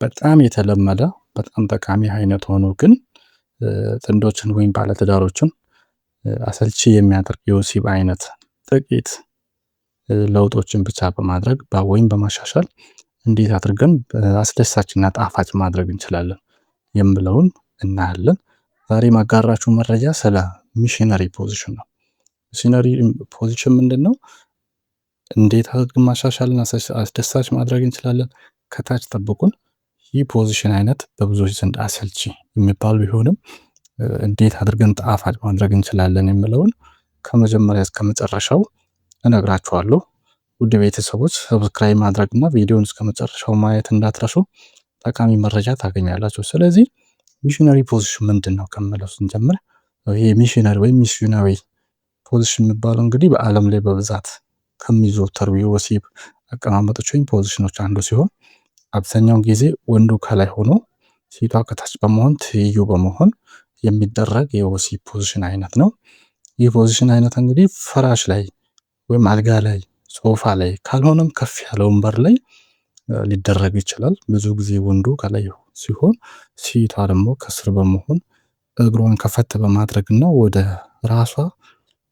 በጣም የተለመደ በጣም ጠቃሚ አይነት ሆኖ ግን ጥንዶችን ወይም ባለትዳሮችን አሰልቺ የሚያደርግ የወሲብ አይነት ጥቂት ለውጦችን ብቻ በማድረግ ወይም በማሻሻል እንዴት አድርገን አስደሳችና ጣፋጭ ማድረግ እንችላለን የምለውን እናያለን። ዛሬ ማጋራችሁ መረጃ ስለ ሚሽነሪ ፖዚሽን ነው። ሚሽነሪ ፖዚሽን ምንድነው? እንዴት አድርገን ማሻሻልና አስደሳች ማድረግ እንችላለን? ከታች ጠብቁን። ይህ ፖዚሽን አይነት በብዙዎች ዘንድ አሰልቺ የሚባል ቢሆንም እንዴት አድርገን ጣፋጭ ማድረግ እንችላለን የምለውን ከመጀመሪያ እስከ መጨረሻው እነግራችኋለሁ። ውድ ቤተሰቦች ሰብስክራይብ ማድረግና ቪዲዮውን እስከ መጨረሻው ማየት እንዳትረሱ፣ ጠቃሚ መረጃ ታገኛላችሁ። ስለዚህ ሚሽነሪ ፖዚሽን ምንድነው ከምለው ስንጀምር ይሄ ሚሽነሪ ወይም ሚስዮናዊ ፖዚሽን የሚባለው እንግዲህ በዓለም ላይ በብዛት ከሚዘወተሩ የወሲብ አቀማመጦች ወይም ፖዚሽኖች አንዱ ሲሆን አብዛኛውን ጊዜ ወንዱ ከላይ ሆኖ ሴቷ ከታች በመሆን ትይዩ በመሆን የሚደረግ የወሲብ ፖዚሽን አይነት ነው። ይህ ፖዚሽን አይነት እንግዲህ ፍራሽ ላይ ወይም አልጋ ላይ፣ ሶፋ ላይ ካልሆነም ከፍ ያለ ወንበር ላይ ሊደረግ ይችላል። ብዙ ጊዜ ወንዱ ከላይ ሲሆን ሴቷ ደግሞ ከስር በመሆን እግሯን ከፈት በማድረግና ወደ ራሷ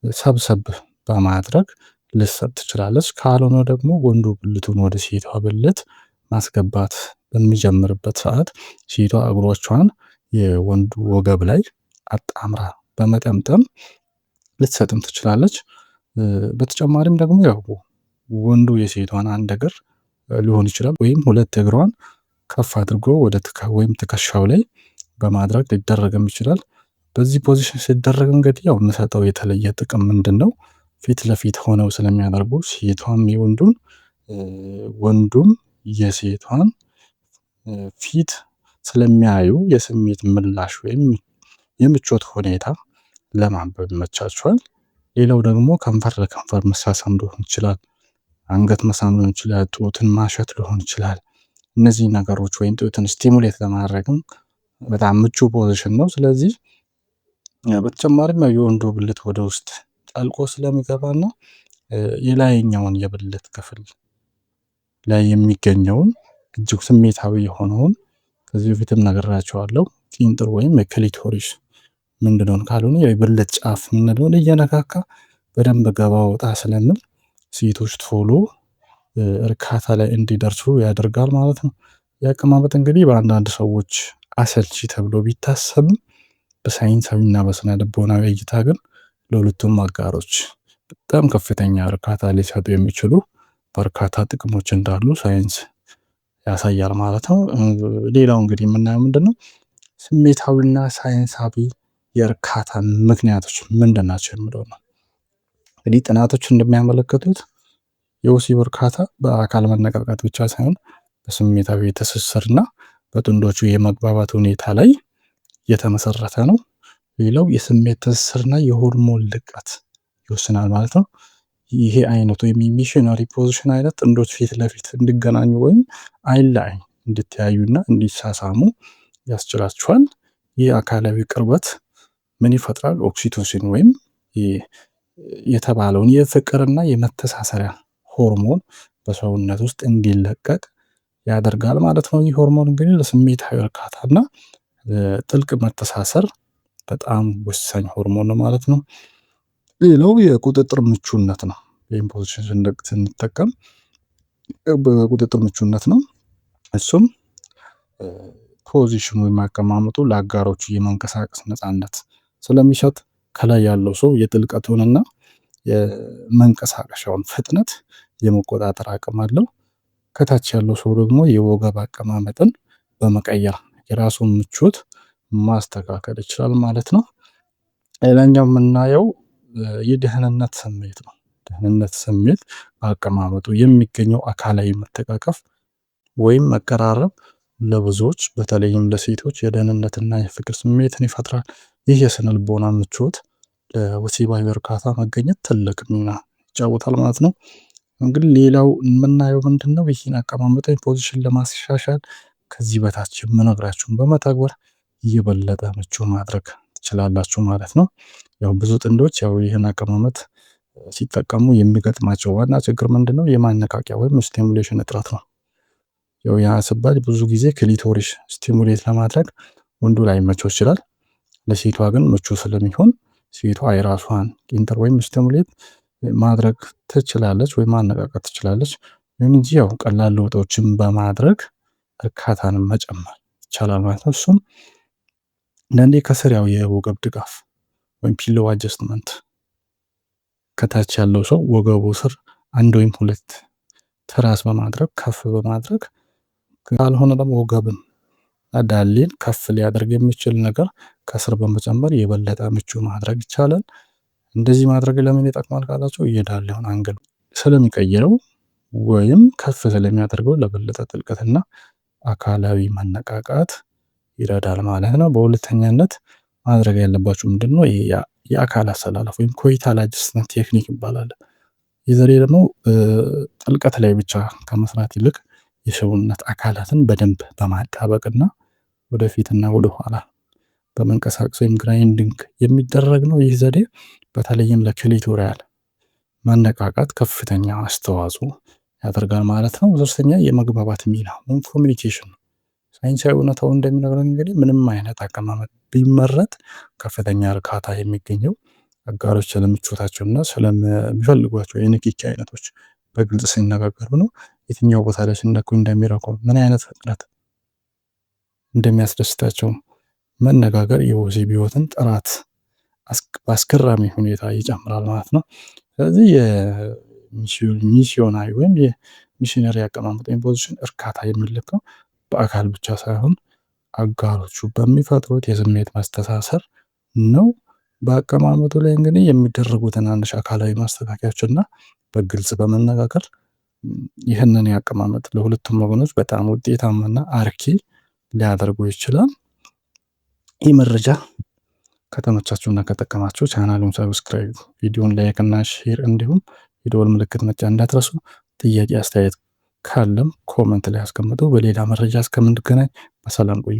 ሰብሰብ በማድረግ ልትሰጥ ትችላለች። ካልሆነ ደግሞ ወንዱ ብልቱን ወደ ሴቷ ብልት ማስገባት በሚጀምርበት ሰዓት ሴቷ እግሮቿን የወንዱ ወገብ ላይ አጣምራ በመጠምጠም ልትሰጥም ትችላለች። በተጨማሪም ደግሞ ያው ወንዱ የሴቷን አንድ እግር ሊሆን ይችላል ወይም ሁለት እግሯን ከፍ አድርጎ ወደ ወይም ትከሻው ላይ በማድረግ ሊደረግም ይችላል። በዚህ ፖዚሽን ሲደረግ እንግዲህ ያው የምሰጠው የተለየ ጥቅም ምንድነው? ፊት ለፊት ሆነው ስለሚያደርጉ ሴቷም የወንዱን ወንዱም የሴቷን ፊት ስለሚያዩ የስሜት ምላሽ ወይም የምቾት ሁኔታ ለማንበብ ይመቻቸዋል። ሌላው ደግሞ ከንፈር ለከንፈር መሳሳም ሊሆን ይችላል፣ አንገት መሳም ሊሆን ይችላል፣ ጡትን ማሸት ሊሆን ይችላል። እነዚህ ነገሮች ወይም ጡትን ስቲሙሌት ለማድረግም በጣም ምቹ ፖዚሽን ነው። ስለዚህ በተጨማሪም የወንዱ ብልት ወደ ውስጥ ጠልቆ ስለሚገባና የላይኛውን የብልት ክፍል ላይ የሚገኘውን እጅግ ስሜታዊ የሆነውን ከዚህ በፊትም ነግራቸዋለሁ ቂንጥር ወይም የክሊቶሪስ ምንድነው ካልሆነ የብልት ጫፍ ምንድነው እየነካካ በደንብ ገባ ወጣ ስለሚል ሴቶች ቶሎ እርካታ ላይ እንዲደርሱ ያደርጋል ማለት ነው። የአቀማመጥ እንግዲህ በአንዳንድ ሰዎች አሰልቺ ተብሎ ቢታሰብም በሳይንሳዊና በስነ ልቦናዊ እይታ ግን ለሁለቱም አጋሮች በጣም ከፍተኛ እርካታ ሊሰጡ የሚችሉ በርካታ ጥቅሞች እንዳሉ ሳይንስ ያሳያል ማለት ነው። ሌላው እንግዲህ የምናየው ምንድነው? ስሜታዊና ሳይንሳዊ የእርካታ ምክንያቶች ምንድን ናቸው የሚለው ነው። እንግዲህ ጥናቶች እንደሚያመለክቱት የወሲብ እርካታ በአካል መነቃቃት ብቻ ሳይሆን በስሜታዊ ትስስርና በጥንዶቹ የመግባባት ሁኔታ ላይ የተመሰረተ ነው። ሌላው የስሜት ትስስርና የሆርሞን ልቀት ይወስናል ማለት ነው። ይሄ አይነቱ የሚሽነሪ ፖዚሽን አይነት ጥንዶች ፊት ለፊት እንዲገናኙ ወይም አይን ለአይን እንዲተያዩና እንዲሳሳሙ ያስችላቸዋል። ይህ አካላዊ ቅርበት ምን ይፈጥራል? ኦክሲቶሲን ወይም የተባለውን የፍቅርና የመተሳሰሪያ ሆርሞን በሰውነት ውስጥ እንዲለቀቅ ያደርጋል ማለት ነው። ይህ ሆርሞን እንግዲህ ለስሜታዊ እርካታና ጥልቅ መተሳሰር በጣም ወሳኝ ሆርሞን ነው ማለት ነው። ሌላው የቁጥጥር ምቹነት ነው። ይህን ፖዚሽን ስንጠቀም በቁጥጥር ምቹነት ነው። እሱም ፖዚሽኑ የማቀማመጡ ለአጋሮቹ የመንቀሳቀስ ነፃነት ስለሚሰጥ ከላይ ያለው ሰው የጥልቀቱንና የመንቀሳቀሻውን ፍጥነት የመቆጣጠር አቅም አለው። ከታች ያለው ሰው ደግሞ የወገብ አቀማመጥን በመቀየር የራሱን ምቾት ማስተካከል ይችላል ማለት ነው። ሌላኛው የምናየው የደህንነት ስሜት ነው። ደህንነት ስሜት በአቀማመጡ የሚገኘው አካላዊ መተቃቀፍ ወይም መቀራረብ ለብዙዎች በተለይም ለሴቶች የደህንነትና የፍቅር ስሜትን ይፈጥራል። ይህ የስነ ልቦና ምቾት ለወሲባዊ እርካታ መገኘት ትልቅ ሚና ይጫወታል ማለት ነው። እንግዲህ ሌላው የምናየው ምንድነው? ይህን አቀማመጥ ፖዚሽን ለማሻሻል ከዚህ በታች የምነግራችሁን በመተግበር እየበለጠ ምቹ ማድረግ ትችላላችሁ ማለት ነው። ያው ብዙ ጥንዶች ያው ይህን አቀማመጥ ሲጠቀሙ የሚገጥማቸው ዋና ችግር ምንድነው? የማነቃቂያ ወይም ስቲሙሌሽን እጥረት ነው። ያው ያ ሲባል ብዙ ጊዜ ክሊቶሪስ ስቲሙሌት ለማድረግ ወንዱ ላይመቸው ይችላል። ለሴቷ ግን ምቹ ስለሚሆን ሴቷ የራሷን ኢንተር ወይም ስቲሙሌት ማድረግ ትችላለች ወይም ማነቃቃት ትችላለች። ይሁን እንጂ ያው ቀላል ለውጦችን በማድረግ እርካታንም መጨመር ይቻላል ማለት ነው። እሱም አንዳንዴ ከስር ያው የወገብ ድጋፍ ወይም ፒሎ አጀስትመንት ከታች ያለው ሰው ወገቡ ስር አንድ ወይም ሁለት ትራስ በማድረግ ከፍ በማድረግ ካልሆነ ደግሞ ወገብን ዳሌን ከፍ ሊያደርግ የሚችል ነገር ከስር በመጨመር የበለጠ ምቹ ማድረግ ይቻላል። እንደዚህ ማድረግ ለምን ይጠቅማል ካላችሁ የዳሌውን አንግል ስለሚቀይረው ወይም ከፍ ስለሚያደርገው ለበለጠ ጥልቀትና አካላዊ መነቃቃት ይረዳል ማለት ነው። በሁለተኛነት ማድረግ ያለባችሁ ምንድነው? የአካል አሰላለፍ ወይም ኮይታል አጀስትመንት ቴክኒክ ይባላል። ይህ ዘዴ ደግሞ ጥልቀት ላይ ብቻ ከመስራት ይልቅ የሰውነት አካላትን በደንብ በማጣበቅና ወደፊትና ወደኋላ በመንቀሳቀስ ወይም ግራይንዲንግ የሚደረግ ነው። ይህ ዘዴ በተለይም ለክሊቶሪያል መነቃቃት ከፍተኛ አስተዋጽኦ ያደርጋል ማለት ነው። ሶስተኛ የመግባባት ሚና ወይም ኮሚኒኬሽን ነው። ሳይንሳዊ እውነታው እንደሚነግረን እንግዲህ ምንም አይነት አቀማመጥ ቢመረጥ ከፍተኛ እርካታ የሚገኘው አጋሮች ስለምቾታቸውና ስለሚፈልጓቸው የንክኪ አይነቶች በግልጽ ሲነጋገሩ ነው። የትኛው ቦታ ላይ ሲነኩ እንደሚረኩ፣ ምን አይነት ፍጥነት እንደሚያስደስታቸው መነጋገር የወሲብ ህይወትን ጥራት በአስገራሚ ሁኔታ ይጨምራል ማለት ነው። ስለዚህ የሚስዮናዊ ወይም የሚሽነሪ አቀማመጥ ወይም ፖዚሽን እርካታ የሚለካው በአካል ብቻ ሳይሆን አጋሮቹ በሚፈጥሩት የስሜት ማስተሳሰር ነው። በአቀማመጡ ላይ እንግዲህ የሚደረጉ ትናንሽ አካላዊ ማስተካከያዎችና በግልጽ በመነጋገር ይህንን የአቀማመጥ ለሁለቱም ወገኖች በጣም ውጤታማና አርኪ ሊያደርጉ ይችላል። ይህ መረጃ ከተመቻችሁና ከጠቀማችሁ ቻናሉን ሰብስክራይብ፣ ቪዲዮን ላይክ እና ሼር እንዲሁም የደወል ምልክት መጫን እንዳትረሱ። ጥያቄ አስተያየት ካለም ኮመንት ላይ አስቀምጡ። በሌላ መረጃ እስከምንገናኝ በሰላም ቆዩ።